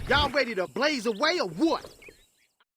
Y'all ready to blaze away or what?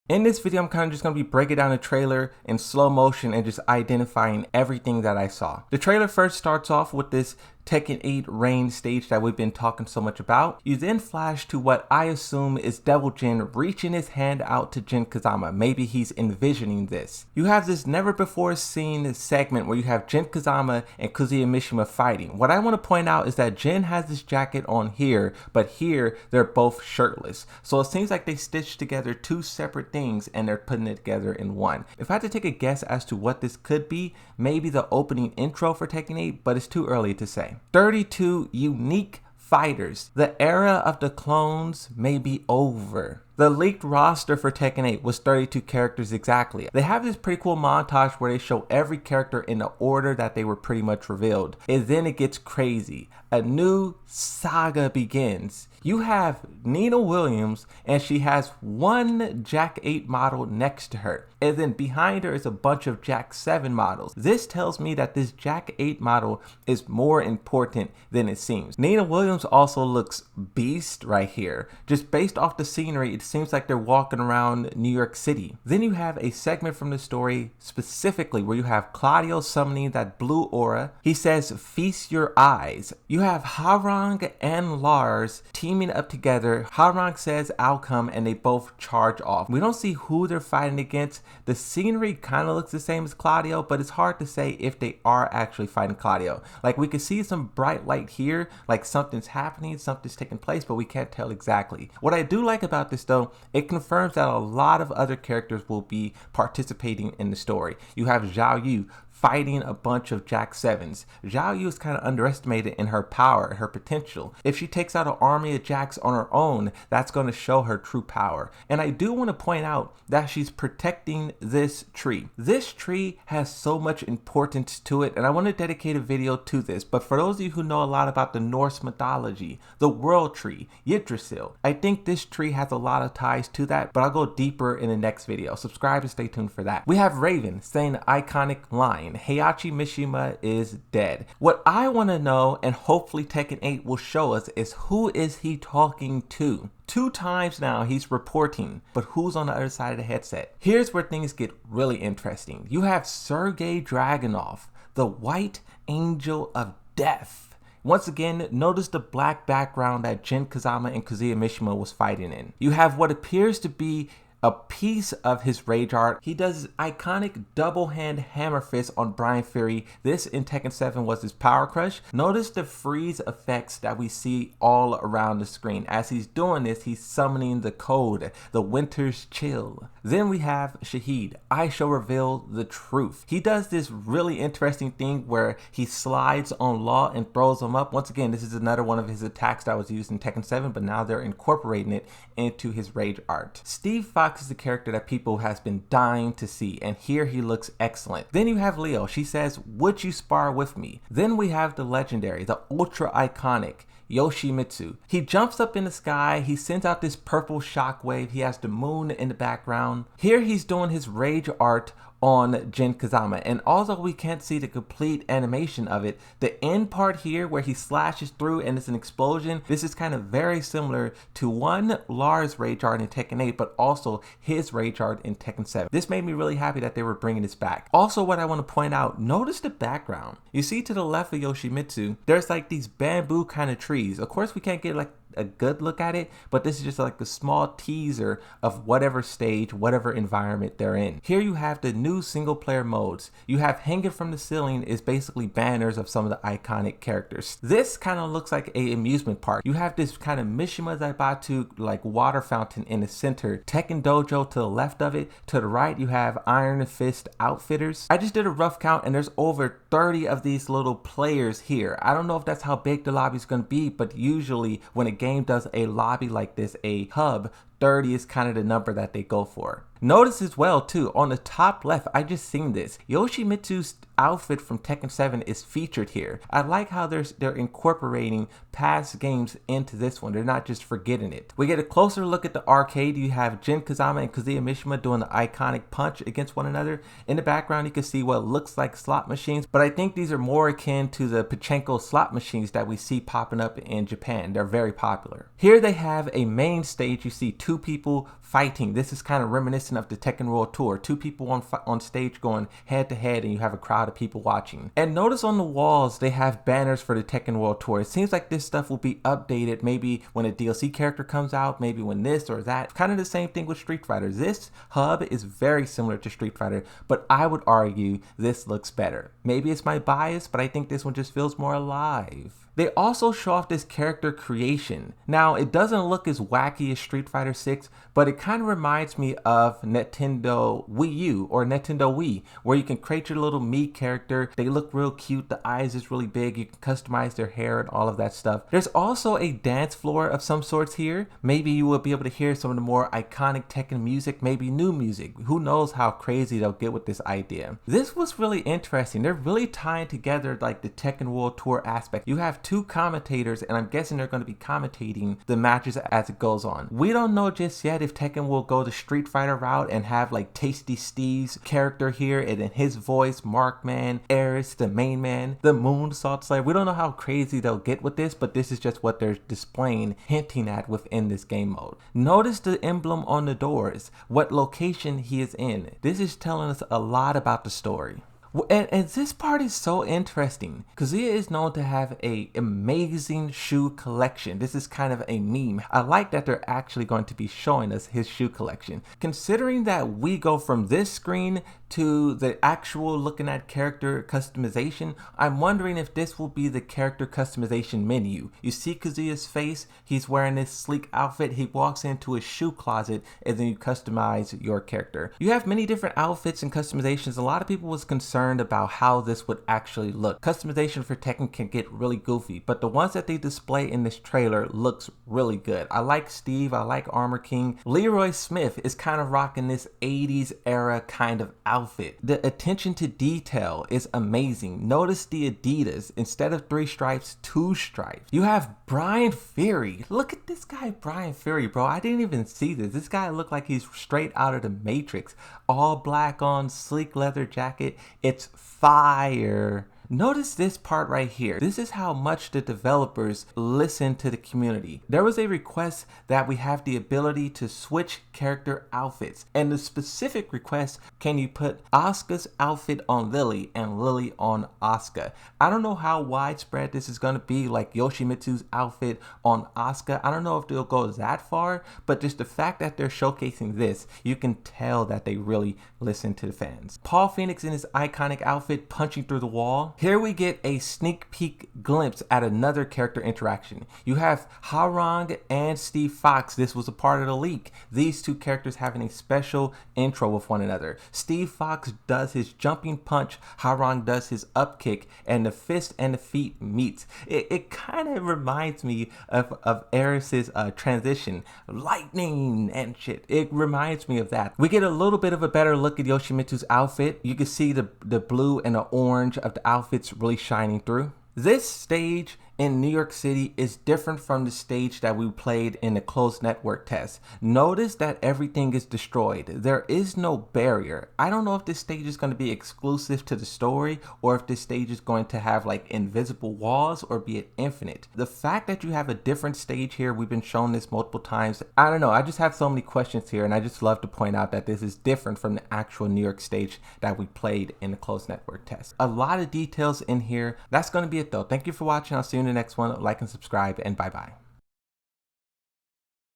In this video, I'm kind of just going to be breaking down the trailer in slow motion and just identifying everything that I saw. The trailer first starts off with this Tekken 8 rain stage that we've been talking so much about. You then flash to what I assume is Devil Jin reaching his hand out to Jin Kazama. Maybe he's envisioning this. You have this never before seen segment where you have Jin Kazama and Kazuya Mishima fighting. What I want to point out is that Jin has this jacket on here, but here they're both shirtless. So it seems like they stitched together two separate things and they're putting it together in one. If I had to take a guess as to what this could be, maybe the opening intro for Tekken 8, but it's too early to say. 32 unique fighters. The era of the clones may be over. The leaked roster for Tekken 8 was 32 characters exactly. They have this pretty cool montage where they show every character in the order that they were pretty much revealed. And then it gets crazy. A new saga begins. You have Nina Williams and she has one Jack 8 model next to her. And then behind her is a bunch of Jack 7 models. This tells me that this Jack 8 model is more important than it seems. Nina Williams also looks beast right here. Just based off the scenery, it seems like they're walking around New York City. Then you have a segment from the story specifically where you have Claudio summoning that blue aura. He says, "Feast your eyes." You have Harang and Lars teaming up together. Harang says, "I'll come," and they both charge off. We don't see who they're fighting against. The scenery kind of looks the same as Claudio, but it's hard to say if they are actually fighting Claudio. Like, we can see some bright light here, like something's happening, something's taking place, but we can't tell exactly. What I do like about this though, it confirms that a lot of other characters will be participating in the story. You have Zhao Yu fighting a bunch of Jack 7s. Zhao Yu is kind of underestimated in her power and her potential. If she takes out an army of Jacks on her own, that's going to show her true power. And I do want to point out that she's protecting this tree. This tree has so much importance to it, and I want to dedicate a video to this. But for those of you who know a lot about the Norse mythology, the World Tree, Yggdrasil, I think this tree has a lot of ties to that, but I'll go deeper in the next video. Subscribe and stay tuned for that. We have Raven saying the iconic line, "Heihachi Mishima is dead." What I want to know, and hopefully Tekken 8 will show us, is who is he talking to? 2 times now he's reporting, but who's on the other side of the headset? Here's where things get really interesting. You have Sergei Dragunov, the White Angel of Death. Once again, notice the black background that Jin Kazama and Kazuya Mishima was fighting in. You have what appears to be a piece of his rage art. He does his iconic double hand hammer fist on Brian Fury. This in Tekken 7 was his power crush. Notice the freeze effects that we see all around the screen. As he's doing this, he's summoning the code, the winter's chill. Then we have Shahid. I shall reveal the truth. He does this really interesting thing where he slides on Law and throws him up. Once again, this is another one of his attacks that was used in Tekken 7, but now they're incorporating it into his rage art. Steve Fox is the character that people has been dying to see, and here he looks excellent. Then you have Leo. She says, "Would you spar with me?" Then we have the legendary, the ultra iconic Yoshimitsu. He jumps up in the sky, he sends out this purple shockwave, he has the moon in the background. Here he's doing his rage art on Jin Kazama, and although we can't see the complete animation of it, the end part here where he slashes through and it's an explosion, this is kind of very similar to one Lars rage art in Tekken 8, but also his rage art in Tekken 7. This made me really happy that they were bringing this back. Also, what I want to point out, notice the background. You see to the left of Yoshimitsu, there's like these bamboo kind of trees. Of course, we can't get like a good look at it, but this is just like a small teaser of whatever stage, whatever environment they're in. Here you have the new single player modes. You have hanging from the ceiling is basically banners of some of the iconic characters. This kind of looks like a amusement park. You have this kind of Mishima Zaibatsu like water fountain in the center, Tekken Dojo to the left of it. To the right you have Iron Fist Outfitters. I just did a rough count and there's over 30 of these little players here. I don't know if that's how big the lobby is going to be, but usually when a game does a lobby like this, a hub, 30 is kind of the number that they go for. Notice as well too, on the top left, I just seen this. Yoshimitsu's outfit from Tekken 7 is featured here. I like how they're incorporating past games into this one. They're not just forgetting it. We get a closer look at the arcade. You have Jin Kazama and Kazuya Mishima doing the iconic punch against one another. In the background, you can see what looks like slot machines, but I think these are more akin to the pachinko slot machines that we see popping up in Japan. They're very popular. Here they have a main stage. You see two people fighting. This is kind of reminiscent of the Tekken World Tour. Two people on stage going head to head, and you have a crowd of people watching. And notice on the walls they have banners for the Tekken World Tour. It seems like this stuff will be updated maybe when a DLC character comes out, maybe when this or that. Kind of the same thing with Street Fighter. This hub is very similar to Street Fighter, but I would argue this looks better. Maybe it's my bias, but I think this one just feels more alive. They also show off this character creation. Now, it doesn't look as wacky as Street Fighter 6, but it kind of reminds me of Nintendo Wii U or Nintendo Wii, where you can create your little Mii character. They look real cute. The eyes is really big. You can customize their hair and all of that stuff. There's also a dance floor of some sorts here. Maybe you will be able to hear some of the more iconic Tekken music, maybe new music. Who knows how crazy they'll get with this idea. This was really interesting. They're really tying together like the Tekken World Tour aspect. You have two commentators, and I'm guessing they're going to be commentating the matches as it goes on. We don't know just yet if Tekken will go the Street Fighter route and have like Tasty Steve's character here, and then his voice, Markman, Aris, the main man, the Moonsault Slayer. We don't know how crazy they'll get with this, but this is just what they're displaying, hinting at within this game mode. Notice the emblem on the doors, what location he is in. This is telling us a lot about the story. And this part is so interesting. Kazuya is known to have an amazing shoe collection. This is kind of a meme. I like that they're actually going to be showing us his shoe collection. Considering that we go from this screen to the actual looking at character customization, I'm wondering if this will be the character customization menu. You see Kazuya's face, he's wearing this sleek outfit, he walks into his shoe closet, and then you customize your character. You have many different outfits and customizations. A lot of people was concerned about how this would actually look. Customization for Tekken can get really goofy, but the ones that they display in this trailer looks really good. I like Steve, I like Armor King. Leroy Smith is kind of rocking this 80s era kind of outfit. The attention to detail is amazing. Notice the Adidas, instead of 3 stripes, 2 stripes. You have Brian Fury. Look at this guy, Brian Fury, bro. I didn't even see this. This guy looked like he's straight out of the Matrix. All black on, sleek leather jacket. It's fire. Notice this part right here. This is how much the developers listen to the community. There was a request that we have the ability to switch character outfits. And the specific request, can you put Asuka's outfit on Lily and Lily on Asuka? I don't know how widespread this is going to be, like Yoshimitsu's outfit on Asuka. I don't know if they'll go that far, but just the fact that they're showcasing this, you can tell that they really listen to the fans. Paul Phoenix in his iconic outfit punching through the wall. Here we get a sneak peek glimpse at another character interaction. You have Harang and Steve Fox. This was a part of the leak. These two characters having a special intro with one another. Steve Fox does his jumping punch, Harang does his up kick, and the fist and the feet meets. It kind of reminds me of Aris's transition, lightning and shit. It reminds me of that. We get a little bit of a better look at Yoshimitsu's outfit. You can see the blue and the orange of the outfits really shining through. This stage in New York City is different from the stage that we played in the closed network test. Notice that everything is destroyed. There is no barrier. I don't know if this stage is going to be exclusive to the story or if this stage is going to have like invisible walls or be it infinite. The fact that you have a different stage here, we've been shown this multiple times. I don't know. I just have so many questions here, and I just love to point out that this is different from the actual New York stage that we played in the closed network test. A lot of details in here. That's going to be it though. Thank you for watching. I'll see you in the next one. Like and subscribe, and bye bye.